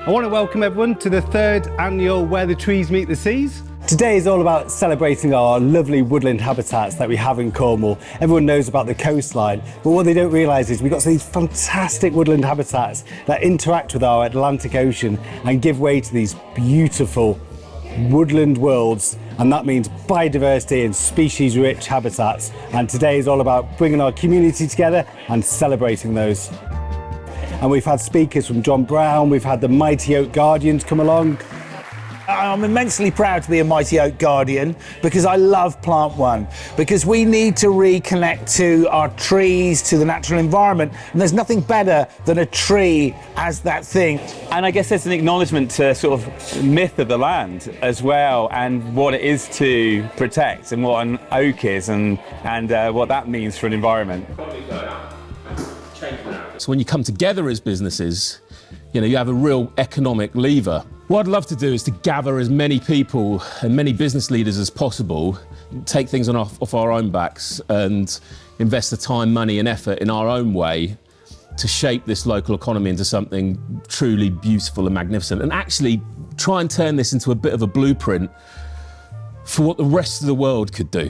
I want to welcome everyone to the third annual Where the Trees Meet the Seas. Today is all about celebrating our lovely woodland habitats that we have in Cornwall. Everyone knows about the coastline, but what they don't realise is we've got these fantastic woodland habitats that interact with our Atlantic Ocean and give way to these beautiful woodland worlds, and that means biodiversity and species-rich habitats. And today is all about bringing our community together and celebrating those. And we've had speakers from John Brown, we've had the Mighty Oak Guardians come along. I'm immensely proud to be a Mighty Oak Guardian because I love Plant One, because we need to reconnect to our trees, to the natural environment, and there's nothing better than a tree as that thing. And I guess there's an acknowledgement to sort of myth of the land as well, and what it is to protect, and what an oak is, and what that means for an environment. So when you come together as businesses, you have a real economic lever. What I'd love to do is to gather as many people and many business leaders as possible, take things off our own backs and invest the time, money and effort in our own way to shape this local economy into something truly beautiful and magnificent, and actually try and turn this into a bit of a blueprint for what the rest of the world could do.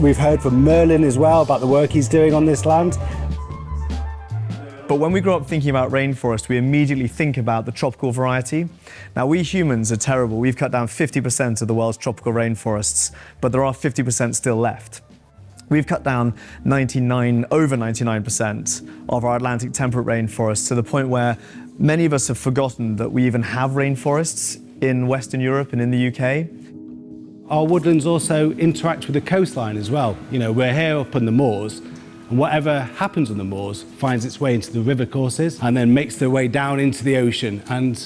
We've heard from Merlin as well about the work he's doing on this land. But when we grow up thinking about rainforest, we immediately think about the tropical variety. Now, we humans are terrible. We've cut down 50% of the world's tropical rainforests, but there are 50% still left. We've cut down over 99% of our Atlantic temperate rainforests, to the point where many of us have forgotten that we even have rainforests in Western Europe and in the UK. Our woodlands also interact with the coastline as well. We're here up on the moors, and whatever happens on the moors finds its way into the river courses and then makes their way down into the ocean. And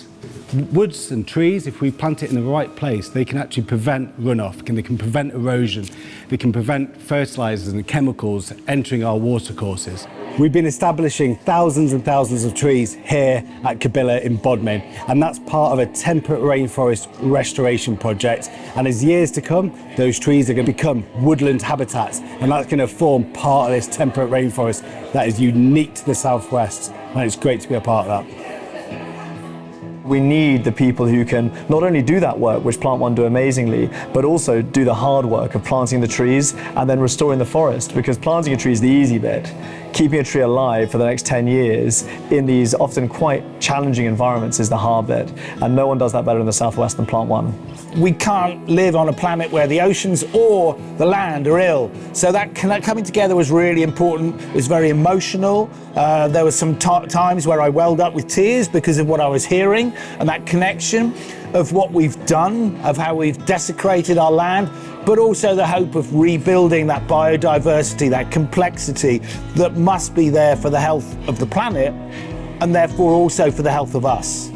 woods and trees, if we plant it in the right place, they can actually prevent runoff, they can prevent erosion, they can prevent fertilisers and chemicals entering our water courses. We've been establishing thousands and thousands of trees here at Cabilla in Bodmin, and that's part of a temperate rainforest restoration project. And as years to come, those trees are going to become woodland habitats, and that's going to form part of this temperate rainforest that is unique to the southwest, and it's great to be a part of that. We need the people who can not only do that work, which Plant One do amazingly, but also do the hard work of planting the trees and then restoring the forest, because planting a tree is the easy bit. Keeping a tree alive for the next 10 years in these often quite challenging environments is the hard bit, and no one does that better in the southwest than Plant One. We can't live on a planet where the oceans or the land are ill. So that coming together was really important. It was very emotional. There were some times where I welled up with tears because of what I was hearing, and that connection of what we've done, of how we've desecrated our land, but also the hope of rebuilding that biodiversity, that complexity that must be there for the health of the planet, and therefore also for the health of us.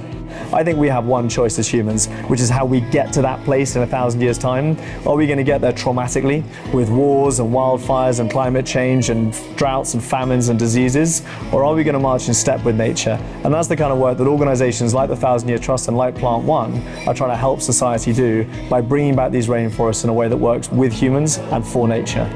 I think we have one choice as humans, which is how we get to that place in 1,000 years' time. Are we going to get there traumatically, with wars and wildfires and climate change and droughts and famines and diseases? Or are we going to march in step with nature? And that's the kind of work that organisations like the 1,000 Year Trust and like Plant One are trying to help society do by bringing back these rainforests in a way that works with humans and for nature.